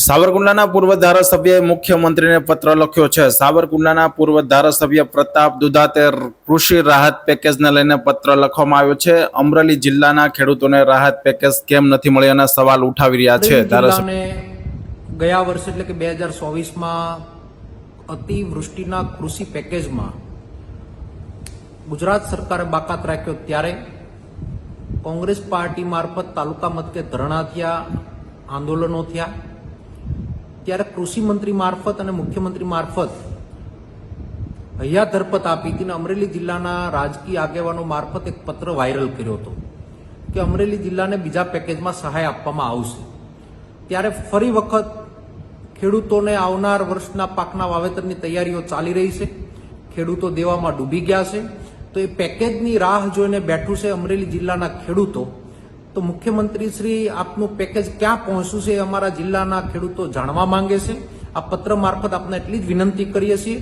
સાવરકુંડલાના પૂર્વ ધારાસભ્યએ મુખ્યમંત્રીને પત્ર લખ્યો છે। સાવરકુંડલાના પૂર્વ ધારાસભ્ય પ્રતાપ દુધાતે કૃષિ રાહત પેકેજને લઈને પત્ર લખવામાં આવ્યો છે। અમરેલી જિલ્લાના ખેડૂતોને રાહત પેકેજ કેમ નથી મળ્યાના સવાલ ઉઠાવી રહ્યા છે। ગયા વર્ષે એટલે કે 2024માં અતિવૃષ્ટિના કૃષિ પેકેજમાં ગુજરાત સરકારે બાકાત રાખ્યો ત્યારે કોંગ્રેસ પાર્ટી મારફત તાલુકા મથકે ધરણા થયા, આંદોલનો થયા। ત્યારે કૃષિ મંત્રી મારફત અને મુખ્યમંત્રી મારફત હૈયા ધરપત આપી હતી અને અમરેલી જિલ્લાના રાજકીય આગેવાનો મારફત એક પત્ર વાયરલ કર્યો હતો કે અમરેલી જિલ્લાને બીજા પેકેજમાં સહાય આપવામાં આવશે। ત્યારે ફરી વખત ખેડૂતોને આવનાર વર્ષના પાકના વાવેતરની તૈયારીઓ ચાલી રહી છે, ખેડૂતો દેવામાં ડૂબી ગયા છે। તો એ પેકેજની રાહ જોઈને બેઠું છે અમરેલી જિલ્લાના ખેડૂતો। તો મુખ્યમંત્રી શ્રી આપનું પેકેજ ક્યાં પહોંચ્યું છે એ અમારા જિલ્લાના ખેડૂતો જાણવા માંગે છે। આ પત્ર મારફત આપને એટલી જ વિનંતી કરીએ છીએ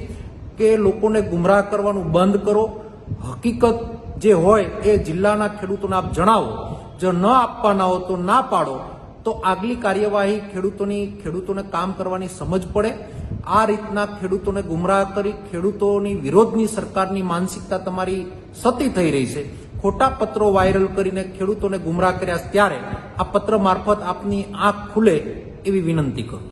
કે લોકોને ગુમરાહ કરવાનું બંધ કરો, હકીકત જે હોય એ જિલ્લાના ખેડૂતોને આપ જણાવો। જો ન આપવાના હો તો ના પાડો, તો આગલી કાર્યવાહી ખેડૂતોને કામ કરવાની સમજ પડે। આ રીતના ખેડૂતોને ગુમરાહ કરી ખેડૂતોની વિરોધની સરકારની માનસિકતા તમારી સતી થઈ રહી છે। ખોટા પત્રો વાયરલ કરીને ખેડૂતોને ગુમરાહ કર્યા, ત્યારે આ પત્ર મારફત આપની આંખ ખુલે એવી વિનંતી કરું।